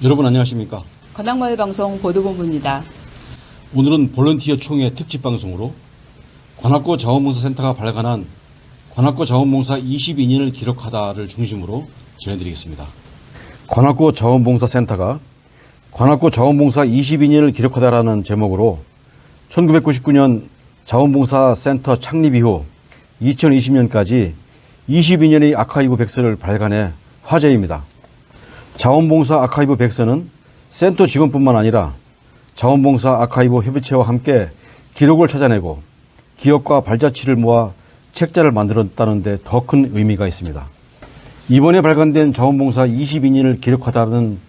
여러분 안녕하십니까? 관악마을방송 보도본부입니다. 오늘은 볼런티어 총회 특집 방송으로 관악구 자원봉사센터가 발간한 관악구 자원봉사 22년을 기록하다를 중심으로 전해드리겠습니다. 관악구 자원봉사센터가 관악구 자원봉사 22년을 기록하다라는 제목으로 1999년 자원봉사센터 창립 이후 2020년까지 22년의 아카이브 백서를 발간해 화제입니다. 자원봉사 아카이브 백서는 센터 직원뿐만 아니라 자원봉사 아카이브 협의체와 함께 기록을 찾아내고 기업과 발자취를 모아 책자를 만들었다는 데 더 큰 의미가 있습니다. 이번에 발간된 자원봉사 22년을 기록하다는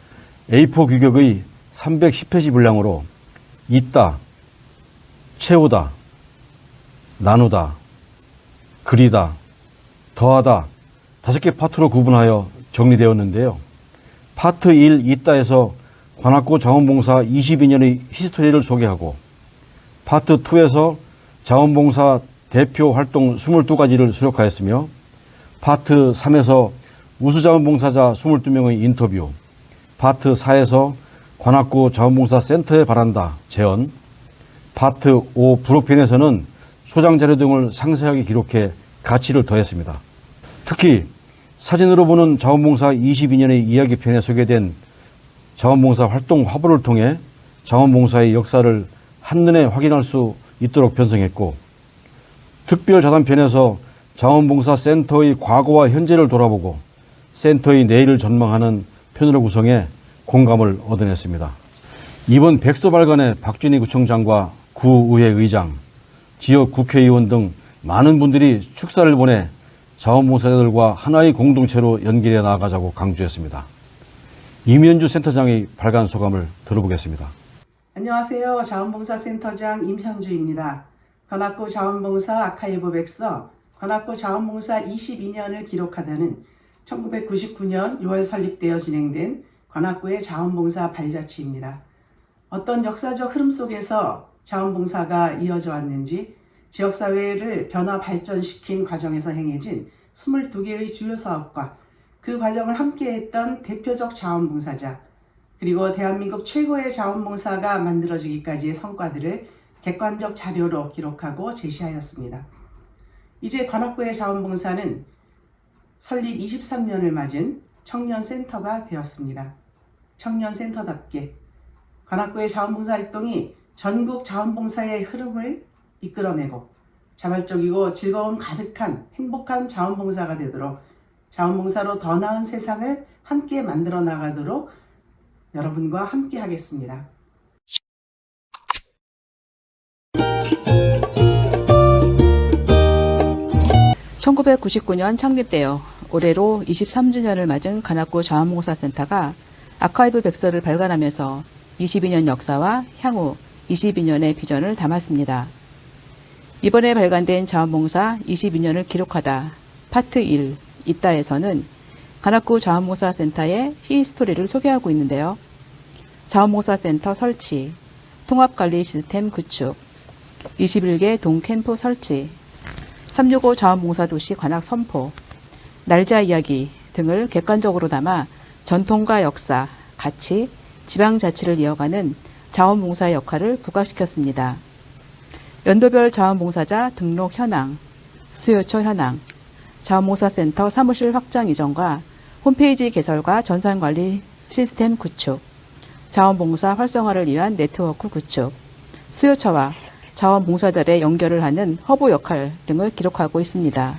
A4 규격의 310페이지 분량으로 있다, 채우다, 나누다, 그리다, 더하다 5개 파트로 구분하여 정리되었는데요. 파트 1 있다에서 관악구 자원봉사 22년의 히스토리를 소개하고 파트 2에서 자원봉사 대표 활동 22가지를 수록하였으며 파트 3에서 우수자원봉사자 22명의 인터뷰, 파트 4에서 관악구 자원봉사센터에 바란다 제언, 파트 5 부록편에서는 소장자료 등을 상세하게 기록해 가치를 더했습니다. 특히 사진으로 보는 자원봉사 22년의 이야기편에 소개된 자원봉사 활동 화보를 통해 자원봉사의 역사를 한눈에 확인할 수 있도록 편성했고, 특별자단편에서 자원봉사센터의 과거와 현재를 돌아보고 센터의 내일을 전망하는 편으로 구성해 공감을 얻어냈습니다. 이번 백서 발간에 박준희 구청장과 구의회 의장, 지역 국회의원 등 많은 분들이 축사를 보내 자원봉사자들과 하나의 공동체로 연결해 나가자고 강조했습니다. 임현주 센터장의 발간 소감을 들어보겠습니다. 안녕하세요. 자원봉사센터장 임현주입니다. 관악구 자원봉사 아카이브 백서 관악구 자원봉사 22년을 기록하다는 1999년 6월 설립되어 진행된 관악구의 자원봉사 발자취입니다. 어떤 역사적 흐름 속에서 자원봉사가 이어져 왔는지 지역사회를 변화 발전시킨 과정에서 행해진 22개의 주요 사업과 그 과정을 함께했던 대표적 자원봉사자, 그리고 대한민국 최고의 자원봉사가 만들어지기까지의 성과들을 객관적 자료로 기록하고 제시하였습니다. 이제 관악구의 자원봉사는 설립 23년을 맞은 청년센터가 되었습니다. 청년센터답게 관악구의 자원봉사 활동이 전국 자원봉사의 흐름을 이끌어내고 자발적이고 즐거움 가득한 행복한 자원봉사가 되도록 자원봉사로 더 나은 세상을 함께 만들어 나가도록 여러분과 함께 하겠습니다. (1999년) 창립되어 올해로 23주년을 맞은 관악구 자원봉사센터가 아카이브 백서를 발간하면서 22년 역사와 향후 22년의 비전을 담았습니다. 이번에 발간된 자원봉사 22년을 기록하다 파트 1 있다에서는 관악구 자원봉사센터의 히스토리를 소개하고 있는데요. 자원봉사센터 설치, 통합관리 시스템 구축, 21개 동캠프 설치, 365 자원봉사도시 관악 선포, 날짜 이야기 등을 객관적으로 담아 전통과 역사, 가치, 지방자치를 이어가는 자원봉사의 역할을 부각시켰습니다. 연도별 자원봉사자 등록 현황, 수요처 현황, 자원봉사센터 사무실 확장 이전과 홈페이지 개설과 전산관리 시스템 구축, 자원봉사 활성화를 위한 네트워크 구축, 수요처와 자원봉사들의 연결을 하는 허브 역할 등을 기록하고 있습니다.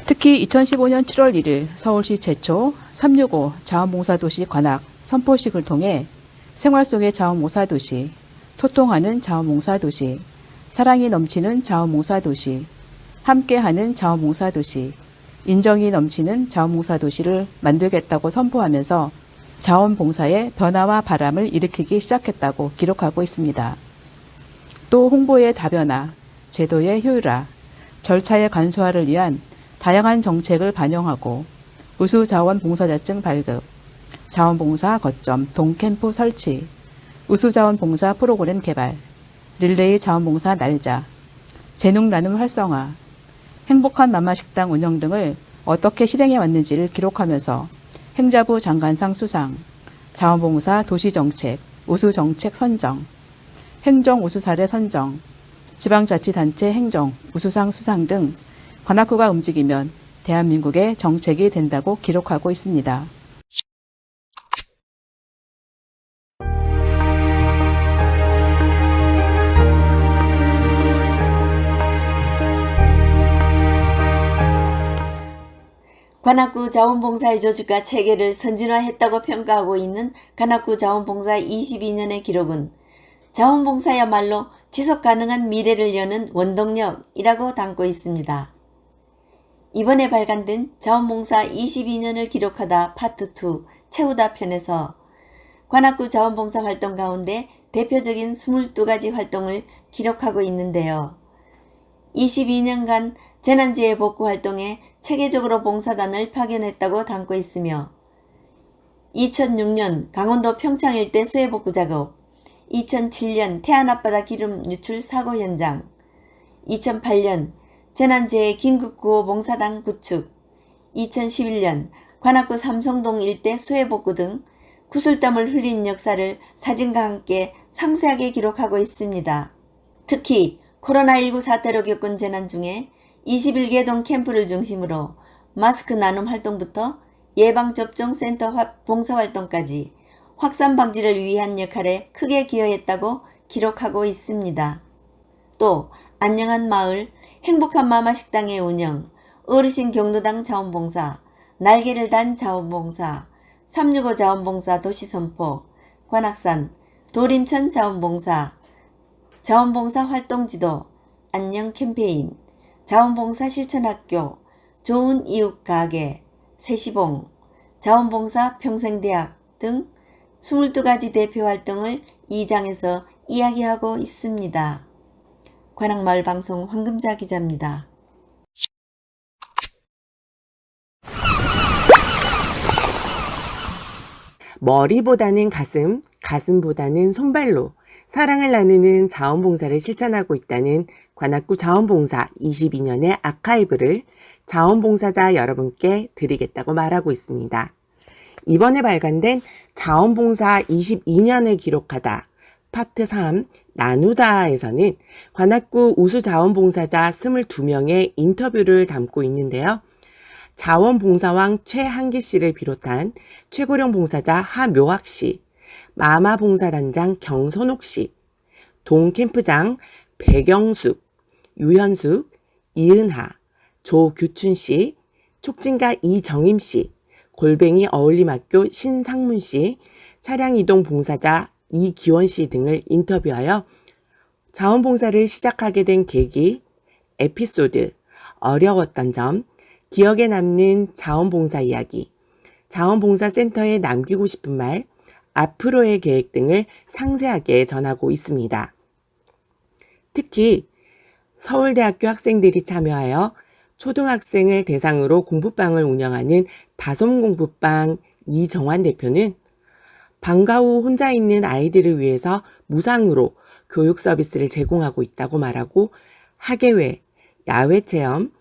특히 2015년 7월 1일 서울시 최초 365 자원봉사도시 관악 선포식을 통해 생활 속의 자원봉사도시, 소통하는 자원봉사도시, 사랑이 넘치는 자원봉사도시, 함께하는 자원봉사도시, 인정이 넘치는 자원봉사도시를 만들겠다고 선포하면서 자원봉사의 변화와 바람을 일으키기 시작했다고 기록하고 있습니다. 또 홍보의 다변화, 제도의 효율화, 절차의 간소화를 위한 다양한 정책을 반영하고 우수자원봉사자증 발급, 자원봉사 거점 동캠프 설치, 우수자원봉사 프로그램 개발, 릴레이 자원봉사 날짜, 재능 나눔 활성화, 행복한 마마식당 운영 등을 어떻게 실행해 왔는지를 기록하면서 행자부 장관상 수상, 자원봉사 도시정책, 우수정책 선정, 행정 우수사례 선정, 지방자치단체 행정 우수상 수상 등 관악구가 움직이면 대한민국의 정책이 된다고 기록하고 있습니다. 관악구 자원봉사의 조직과 체계를 선진화했다고 평가하고 있는 관악구 자원봉사 22년의 기록은 자원봉사야말로 지속가능한 미래를 여는 원동력이라고 담고 있습니다. 이번에 발간된 자원봉사 22년을 기록하다 파트 2 채우다 편에서 관악구 자원봉사 활동 가운데 대표적인 22가지 활동을 기록하고 있는데요. 22년간 재난재해 복구 활동에 체계적으로 봉사단을 파견했다고 담고 있으며 2006년 강원도 평창 일대 수해복구 작업, 2007년 태안 앞바다 기름 유출 사고 현장, 2008년 재난재해 긴급구호 봉사단 구축, 2011년 관악구 삼성동 일대 수해복구 등 구슬땀을 흘린 역사를 사진과 함께 상세하게 기록하고 있습니다. 특히 코로나19 사태로 겪은 재난 중에 21개동 캠프를 중심으로 마스크 나눔 활동부터 예방접종센터 봉사활동까지 확산 방지를 위한 역할에 크게 기여했다고 기록하고 있습니다. 또 안녕한 마을, 행복한 마마 식당의 운영, 어르신 경로당 자원봉사, 날개를 단 자원봉사, 365 자원봉사 도시선포, 관악산, 도림천 자원봉사, 자원봉사 활동지도, 안녕 캠페인, 자원봉사 실천학교, 좋은 이웃 가게, 세시봉, 자원봉사 평생대학 등 22가지 대표 활동을 이 장에서 이야기하고 있습니다. 관악마을방송 황금자 기자입니다. 머리보다는 가슴, 가슴보다는 손발로 사랑을 나누는 자원봉사를 실천하고 있다는 관악구 자원봉사 22년의 아카이브를 자원봉사자 여러분께 드리겠다고 말하고 있습니다. 이번에 발간된 자원봉사 22년을 기록하다 파트 3 나누다에서는 관악구 우수 자원봉사자 22명의 인터뷰를 담고 있는데요. 자원봉사왕 최한기 씨를 비롯한 최고령 봉사자 하묘학 씨, 마마봉사단장 경선옥 씨, 동캠프장 백영숙, 유현숙, 이은하, 조규춘 씨, 촉진가 이정임 씨, 골뱅이 어울림학교 신상문 씨, 차량이동 봉사자 이기원 씨 등을 인터뷰하여 자원봉사를 시작하게 된 계기, 에피소드, 어려웠던 점, 기억에 남는 자원봉사 이야기, 자원봉사센터에 남기고 싶은 말, 앞으로의 계획 등을 상세하게 전하고 있습니다. 특히 서울대학교 학생들이 참여하여 초등학생을 대상으로 공부방을 운영하는 다솜공부방 이정환 대표는 방과 후 혼자 있는 아이들을 위해서 무상으로 교육 서비스를 제공하고 있다고 말하고 학예회, 야외체험,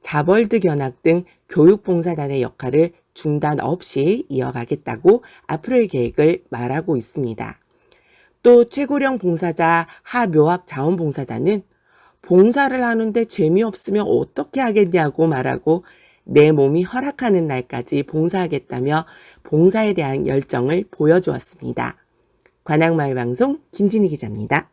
자벌드 견학 등 교육봉사단의 역할을 중단 없이 이어가겠다고 앞으로의 계획을 말하고 있습니다. 또 최고령 봉사자 하묘학 자원봉사자는 봉사를 하는데 재미없으면 어떻게 하겠냐고 말하고 내 몸이 허락하는 날까지 봉사하겠다며 봉사에 대한 열정을 보여주었습니다. 관악마을방송 김진희 기자입니다.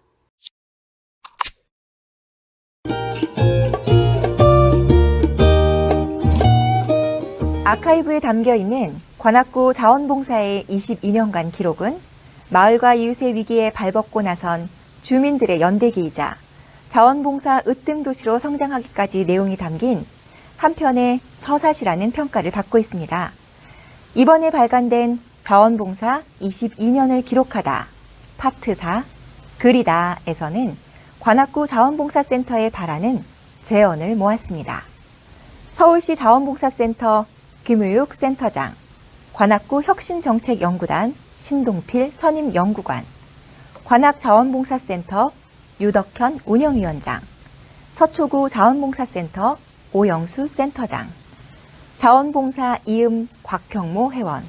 아카이브에 담겨있는 관악구 자원봉사의 22년간 기록은 마을과 이웃의 위기에 발벗고 나선 주민들의 연대기이자 자원봉사 으뜸도시로 성장하기까지 내용이 담긴 한편의 서사시라는 평가를 받고 있습니다. 이번에 발간된 자원봉사 22년을 기록하다 파트 4 그리다에서는 관악구 자원봉사센터에 바라는 제언을 모았습니다. 서울시 자원봉사센터 김우육 센터장, 관악구 혁신정책연구단 신동필 선임연구관, 관악자원봉사센터 유덕현 운영위원장, 서초구 자원봉사센터 오영수 센터장, 자원봉사 이음 곽형모 회원,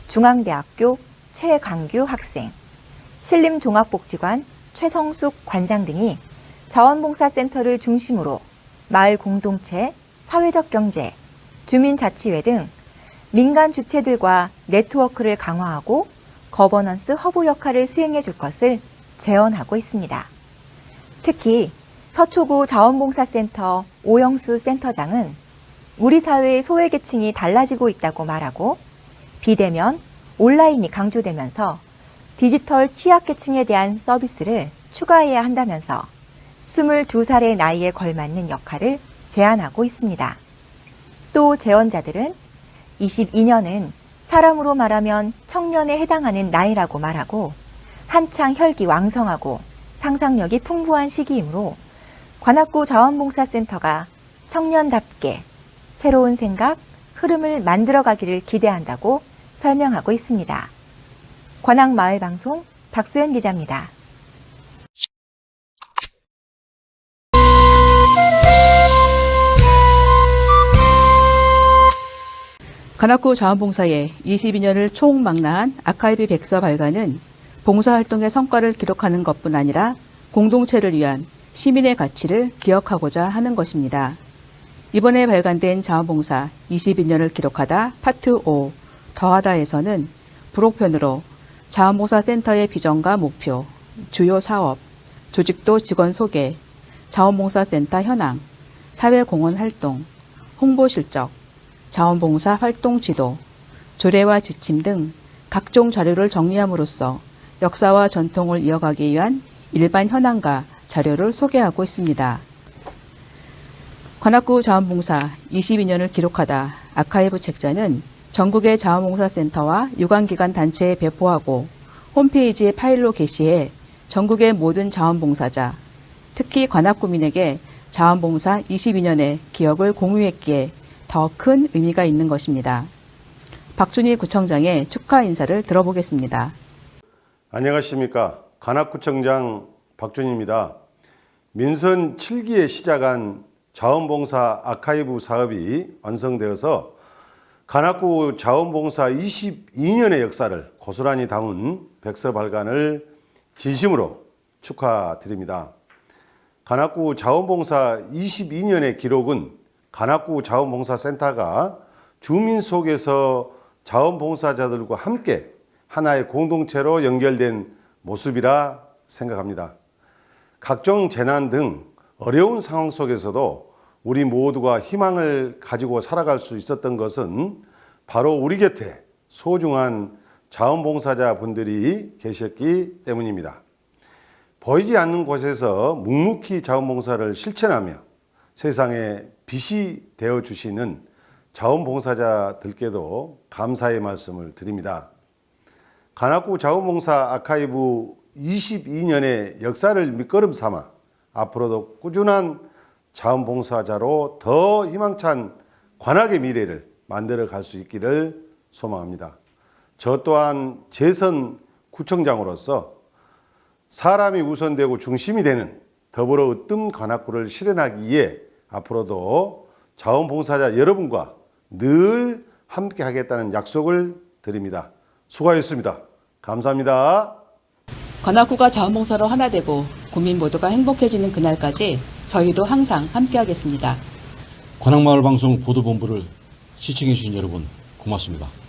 중앙대학교 최강규 학생, 신림종합복지관 최성숙 관장 등이 자원봉사센터를 중심으로 마을 공동체, 사회적 경제, 주민자치회 등 민간 주체들과 네트워크를 강화하고 거버넌스 허브 역할을 수행해 줄 것을 제언하고 있습니다. 특히 서초구 자원봉사센터 오영수 센터장은 우리 사회의 소외계층이 달라지고 있다고 말하고 비대면, 온라인이 강조되면서 디지털 취약계층에 대한 서비스를 추가해야 한다면서 22살의 나이에 걸맞는 역할을 제안하고 있습니다. 또 제언자들은 22년은 사람으로 말하면 청년에 해당하는 나이라고 말하고 한창 혈기 왕성하고 상상력이 풍부한 시기이므로 관악구 자원봉사센터가 청년답게 새로운 생각, 흐름을 만들어가기를 기대한다고 설명하고 있습니다. 관악마을방송 박수연 기자입니다. 관악구 자원봉사의 22년을 총망라한 아카이브 백서 발간은 봉사활동의 성과를 기록하는 것뿐 아니라 공동체를 위한 시민의 가치를 기억하고자 하는 것입니다. 이번에 발간된 자원봉사 22년을 기록하다 파트 5 더하다에서는 부록편으로 자원봉사센터의 비전과 목표, 주요 사업, 조직도 직원 소개, 자원봉사센터 현황, 사회공헌 활동, 홍보 실적, 자원봉사 활동 지도, 조례와 지침 등 각종 자료를 정리함으로써 역사와 전통을 이어가기 위한 일반 현황과 자료를 소개하고 있습니다. 관악구 자원봉사 22년을 기록하다 아카이브 책자는 전국의 자원봉사센터와 유관기관 단체에 배포하고 홈페이지에 파일로 게시해 전국의 모든 자원봉사자, 특히 관악구민에게 자원봉사 22년의 기억을 공유했기에 더 큰 의미가 있는 것입니다. 박준희 구청장의 축하 인사를 들어보겠습니다. 안녕하십니까. 관악구청장 박준희입니다. 민선 7기에 시작한 자원봉사 아카이브 사업이 완성되어서 관악구 자원봉사 22년의 역사를 고스란히 담은 백서 발간을 진심으로 축하드립니다. 관악구 자원봉사 22년의 기록은 관악구 자원봉사센터가 주민 속에서 자원봉사자들과 함께 하나의 공동체로 연결된 모습이라 생각합니다. 각종 재난 등 어려운 상황 속에서도 우리 모두가 희망을 가지고 살아갈 수 있었던 것은 바로 우리 곁에 소중한 자원봉사자 분들이 계셨기 때문입니다. 보이지 않는 곳에서 묵묵히 자원봉사를 실천하며 세상에 빛이 되어주시는 자원봉사자들께도 감사의 말씀을 드립니다. 관악구 자원봉사 아카이브 22년의 역사를 밑거름 삼아 앞으로도 꾸준한 자원봉사자로 더 희망찬 관악의 미래를 만들어 갈 수 있기를 소망합니다. 저 또한 재선 구청장으로서 사람이 우선되고 중심이 되는 더불어 으뜸 관악구를 실현하기 위해 앞으로도 자원봉사자 여러분과 늘 함께 하겠다는 약속을 드립니다. 수고하셨습니다. 감사합니다. 관악구가 자원봉사로 하나 되고 국민 모두가 행복해지는 그날까지 저희도 항상 함께하겠습니다. 관악마을방송 보도본부를 시청해 주신 여러분 고맙습니다.